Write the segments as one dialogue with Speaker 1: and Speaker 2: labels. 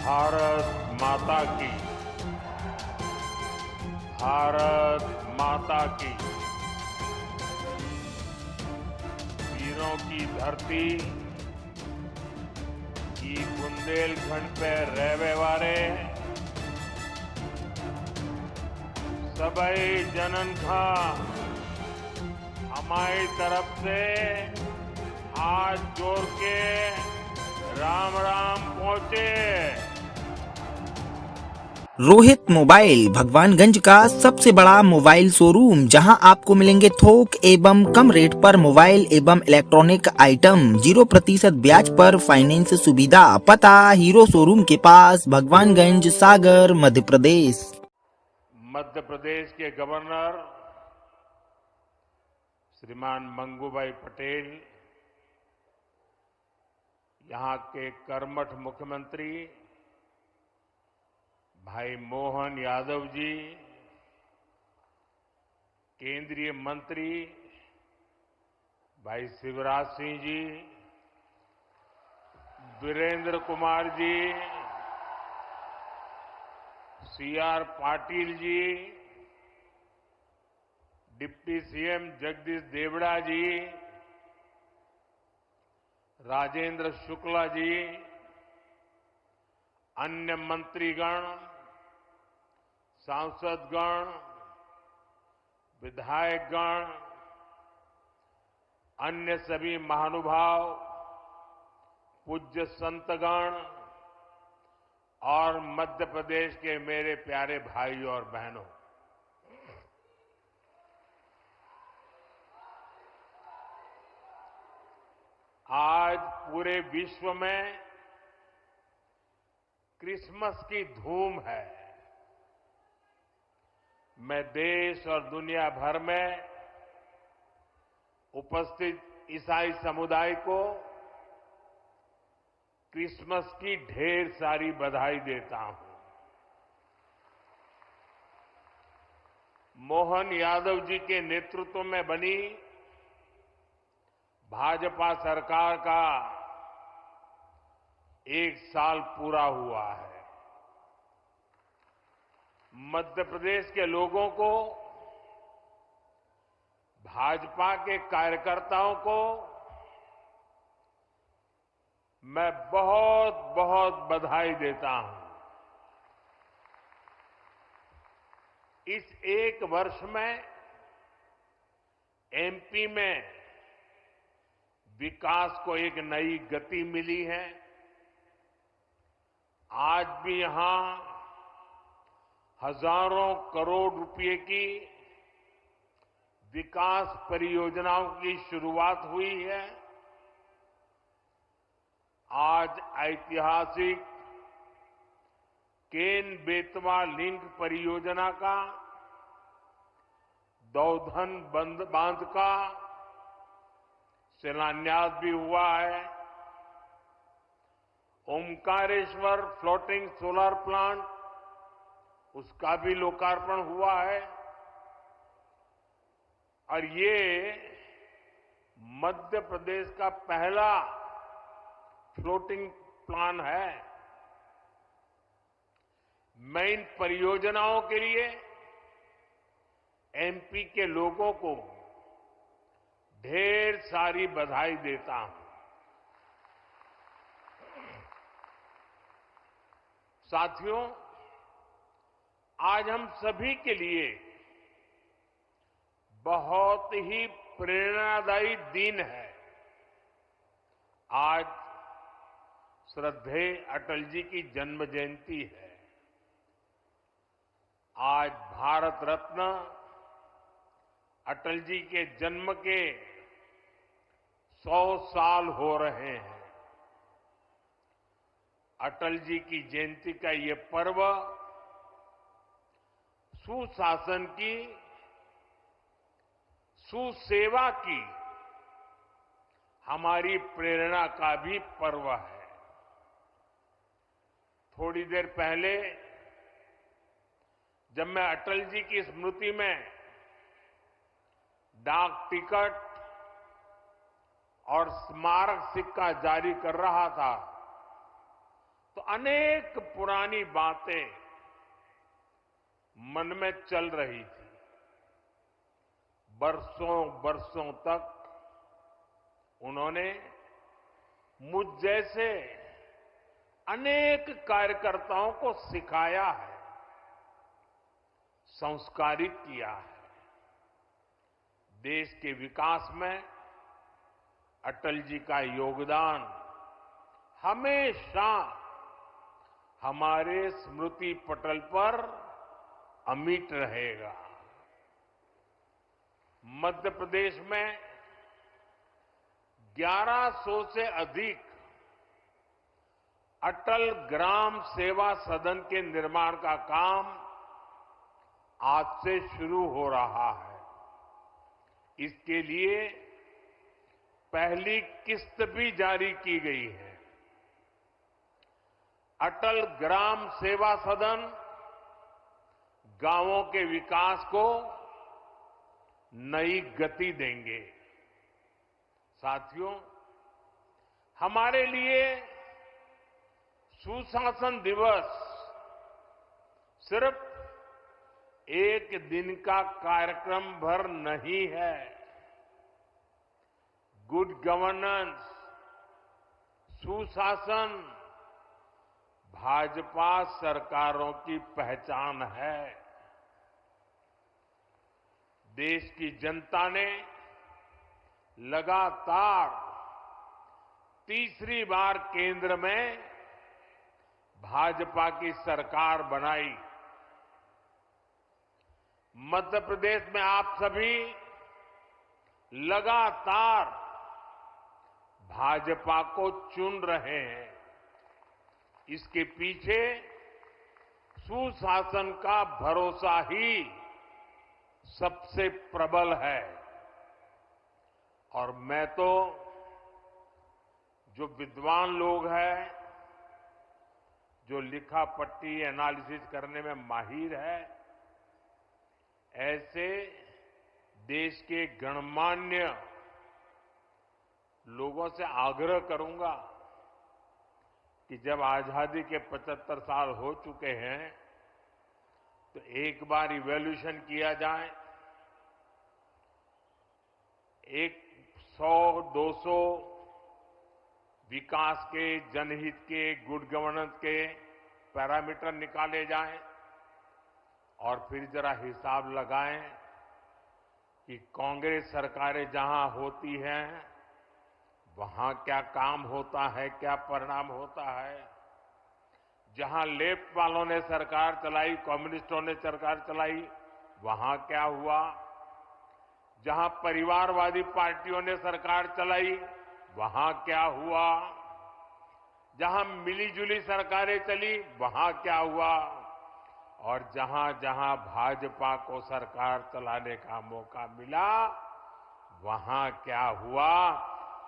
Speaker 1: भारत माता की। भारत माता की। वीरों की धरती ई बुंदेलखंड पे रहवे वारे सबई जनन का हमारी तरफ से हाथ जोड़ के राम राम पहुंचे।
Speaker 2: रोहित मोबाइल भगवानगंज का सबसे बड़ा मोबाइल शोरूम, जहां आपको मिलेंगे थोक एवं कम रेट पर मोबाइल एवं इलेक्ट्रॉनिक आइटम, 0% ब्याज पर फाइनेंस सुविधा। पता हीरो शोरूम के पास, भगवानगंज, सागर, मध्य प्रदेश।
Speaker 1: मध्य प्रदेश के गवर्नर श्रीमान मंगूभाई पटेल, यहां के कर्मठ मुख्यमंत्री भाई मोहन यादव जी, केंद्रीय मंत्री भाई Shivraj Singh ji, Virendra Kumar ji, CR Patil ji, deputy CM Jagdish Devda जी, राजेंद्र शुक्ला जी, अन्य मंत्रीगण, सांसदगण, विधायकगण, अन्य सभी महानुभाव, पूज्य संतगण और मध्य प्रदेश के मेरे प्यारे भाई और बहनों, आज पूरे विश्व में क्रिसमस की धूम है। मैं देश और दुनिया भर में उपस्थित ईसाई समुदाय को क्रिसमस की ढेर सारी बधाई देता हूं। मोहन यादव जी के नेतृत्व में बनी भाजपा सरकार का 1 साल पूरा हुआ है। मध्य प्रदेश के लोगों को, भाजपा के कार्यकर्ताओं को मैं बहुत बहुत बधाई देता हूं। इस 1 वर्ष में एमपी में विकास को एक नई गति मिली है। आज भी यहां हजारों करोड़ रुपए की विकास परियोजनाओं की शुरुआत हुई है। आज ऐतिहासिक केन बेतवा लिंक परियोजना का, दौधन बांध का शिलान्यास भी हुआ है। ओमकारेश्वर फ्लोटिंग सोलर प्लांट, उसका भी लोकार्पण हुआ है। और ये मध्य प्रदेश का पहला फ्लोटिंग प्लान है। मैं इन परियोजनाओं के लिए एमपी के लोगों को ढेर सारी बधाई देता हूं। साथियों, आज हम सभी के लिए बहुत ही प्रेरणादायी दिन है। आज श्रद्धेय अटल जी की जन्म जयंती है। आज भारत रत्न अटल जी के जन्म के 100 साल हो रहे हैं। अटल जी की जयंती का ये पर्व सुशासन की, सुसेवा की हमारी प्रेरणा का भी पर्व है। थोड़ी देर पहले जब मैं अटल जी की स्मृति में डाक टिकट और स्मारक सिक्का जारी कर रहा था, तो तो अनेक पुरानी बातें मन में चल रही थी। बरसों बरसों तक उन्होंने मुझ जैसे अनेक कार्यकर्ताओं को सिखाया है, संस्कारित किया है। देश के विकास में अटल जी का योगदान हमेशा हमारे स्मृति पटल पर अमिट रहेगा। मध्य प्रदेश में 1100 से अधिक अटल ग्राम सेवा सदन के निर्माण का काम आज से शुरू हो रहा है। इसके लिए पहली किस्त भी जारी की गई है। अटल ग्राम सेवा सदन गांवों के विकास को नई गति देंगे। साथियों, हमारे लिए सुशासन दिवस सिर्फ एक दिन का कार्यक्रम भर नहीं है। गुड गवर्नेंस, सुशासन भाजपा सरकारों की पहचान है। देश की जनता ने लगातार तीसरी बार केंद्र में भाजपा की सरकार बनाई। मध्य प्रदेश में आप सभी लगातार भाजपा को चुन रहे हैं। इसके पीछे सुशासन का भरोसा ही सबसे प्रबल है। और मैं तो जो विद्वान लोग हैं, जो लिखा पट्टी एनालिसिस करने में माहिर है, ऐसे देश के गणमान्य लोगों से आग्रह करूंगा कि जब आजादी के 75 साल हो चुके हैं तो एक बार इवैल्यूएशन किया जाए। 100-200 विकास के, जनहित के, गुड गवर्नेंस के पैरामीटर निकाले जाएं और फिर जरा हिसाब लगाएं कि कांग्रेस सरकारें जहां होती हैं वहां क्या काम होता है, क्या परिणाम होता है। जहां लेफ्ट वालों ने सरकार चलाई, कम्युनिस्टों ने सरकार चलाई, वहां क्या हुआ। जहां परिवारवादी पार्टियों ने सरकार चलाई, वहां क्या हुआ। जहां मिलीजुली सरकारें चली, वहां क्या हुआ। और जहां जहां भाजपा को सरकार चलाने का मौका मिला, वहां क्या हुआ।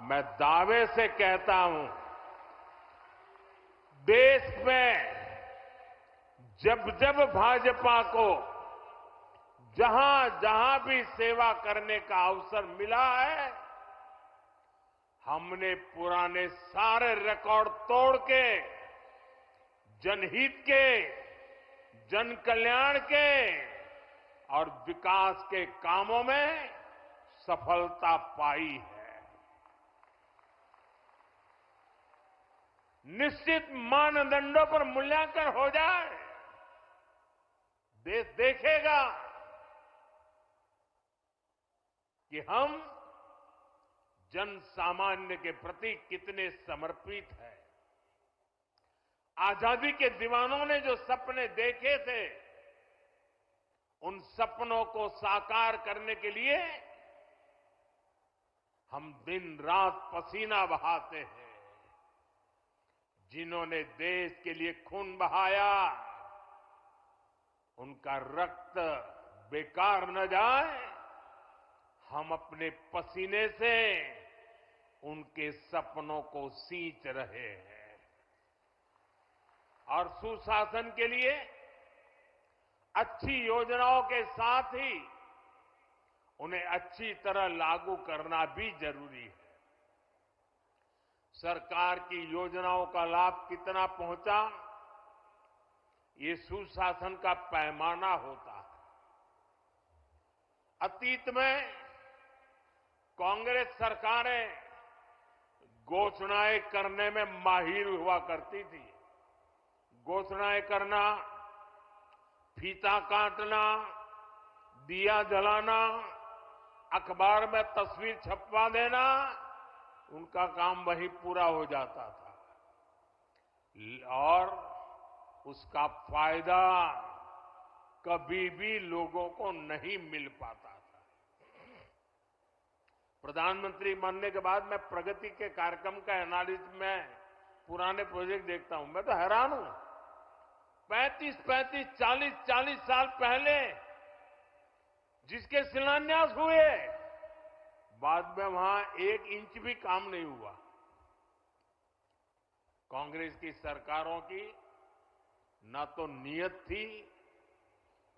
Speaker 1: मैं दावे से कहता हूं, देश में जब जब भाजपा को जहां जहां भी सेवा करने का अवसर मिला है, हमने पुराने सारे रिकॉर्ड तोड़ के जनहित के, जन कल्याण के और विकास के कामों में सफलता पाई है। निश्चित मानदंडों पर मूल्यांकन हो जाए, देश देखेगा कि हम जन सामान्य के प्रति कितने समर्पित हैं। आजादी के दीवानों ने जो सपने देखे थे, उन सपनों को साकार करने के लिए हम दिन रात पसीना बहाते हैं। जिन्होंने देश के लिए खून बहाया, उनका रक्त बेकार न जाए, हम अपने पसीने से उनके सपनों को सींच रहे हैं। और सुशासन के लिए अच्छी योजनाओं के साथ ही उन्हें अच्छी तरह लागू करना भी जरूरी है। सरकार की योजनाओं का लाभ कितना पहुंचा, ये सुशासन का पैमाना होता है। अतीत में कांग्रेस सरकारें घोषणाएं करने में माहिर हुआ करती थी। घोषणाएं करना, फीता काटना, दिया जलाना, अखबार में तस्वीर छपवा देना, उनका काम वहीं पूरा हो जाता था और उसका फायदा कभी भी लोगों को नहीं मिल पाता था। प्रधानमंत्री बनने के बाद मैं प्रगति के कार्यक्रम का एनालिसिस में पुराने प्रोजेक्ट देखता हूं, मैं तो हैरान हूं। 35, 40 साल पहले जिसके शिलान्यास हुए, बाद में वहां 1 इंच भी काम नहीं हुआ। कांग्रेस की सरकारों की ना तो नीयत थी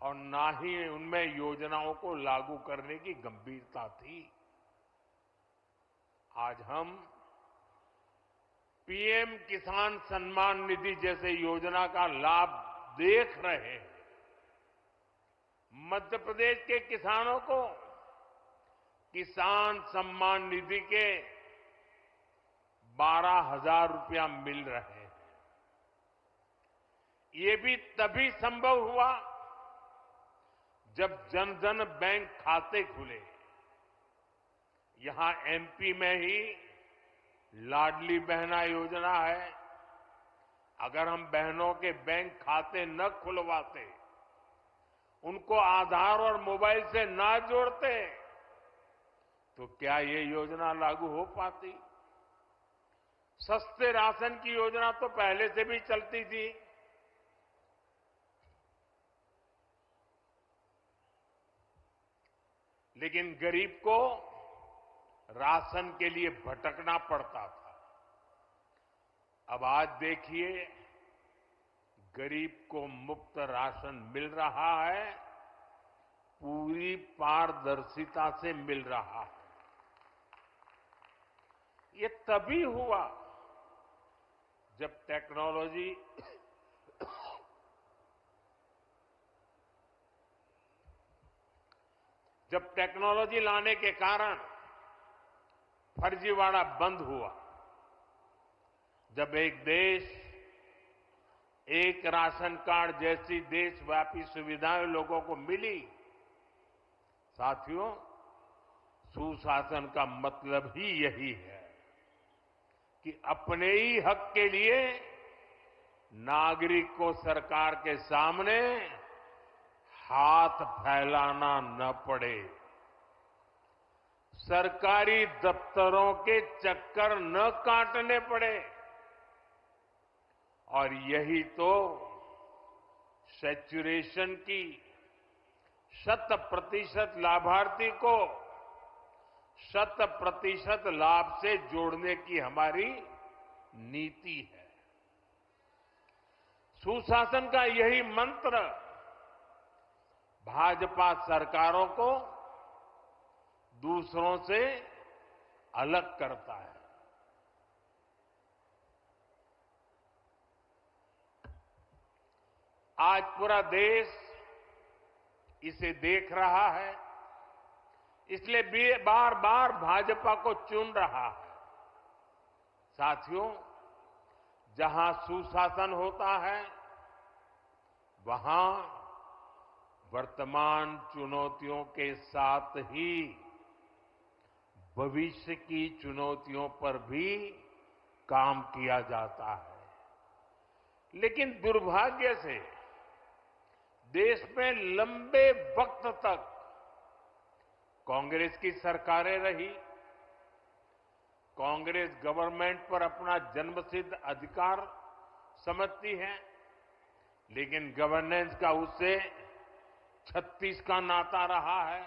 Speaker 1: और ना ही उनमें योजनाओं को लागू करने की गंभीरता थी। आज हम पीएम किसान सम्मान निधि जैसे योजना का लाभ देख रहे हैं। मध्य प्रदेश के किसानों को किसान सम्मान निधि के 12,000 रुपया मिल रहे हैं। ये भी तभी संभव हुआ जब जन धन बैंक खाते खुले। यहां एमपी में ही लाडली बहना योजना है। अगर हम बहनों के बैंक खाते न खुलवाते, उनको आधार और मोबाइल से ना जोड़ते, तो क्या ये योजना लागू हो पाती? सस्ते राशन की योजना तो पहले से भी चलती थी। लेकिन गरीब को राशन के लिए भटकना पड़ता था। अब आज देखिए, गरीब को मुफ्त राशन मिल रहा है, पूरी पारदर्शिता से मिल रहा है। ये तभी हुआ जब टेक्नोलॉजी लाने के कारण फर्जीवाड़ा बंद हुआ। जब एक देश एक राशन कार्ड जैसी देशव्यापी सुविधाएं लोगों को मिली, साथियों, सुशासन का मतलब ही यही है कि अपने ही हक के लिए नागरिक को सरकार के सामने हाथ फैलाना न पड़े, सरकारी दफ्तरों के चक्कर न काटने पड़े। और यही तो सैचुरेशन की 100% लाभार्थी को 100% लाभ से जोड़ने की हमारी नीति है। सुशासन का यही मंत्र भाजपा सरकारों को दूसरों से अलग करता है। आज पूरा देश इसे देख रहा है, इसलिए बार बार भाजपा को चुन रहा है। साथियों, जहां सुशासन होता है, वहां वर्तमान चुनौतियों के साथ ही भविष्य की चुनौतियों पर भी काम किया जाता है। लेकिन दुर्भाग्य से देश में लंबे वक्त तक कांग्रेस की सरकारें रही। कांग्रेस गवर्नमेंट पर अपना जन्मसिद्ध अधिकार समझती है, लेकिन गवर्नेंस का उससे 36 का नाता रहा है।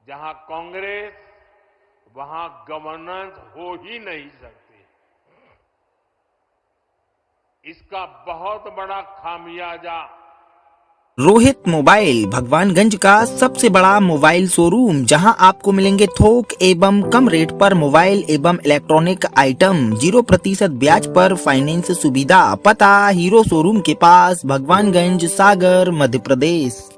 Speaker 1: जहां कांग्रेस, वहां गवर्नेंस हो ही नहीं सकती। इसका बहुत बड़ा खामियाजा
Speaker 2: रोहित मोबाइल भगवानगंज का सबसे बड़ा मोबाइल शोरूम जहां आपको मिलेंगे थोक एवं कम रेट पर मोबाइल एवं इलेक्ट्रॉनिक आइटम 0% ब्याज पर फाइनेंस सुविधा। पता हीरो शोरूम के पास भगवानगंज सागर मध्य प्रदेश।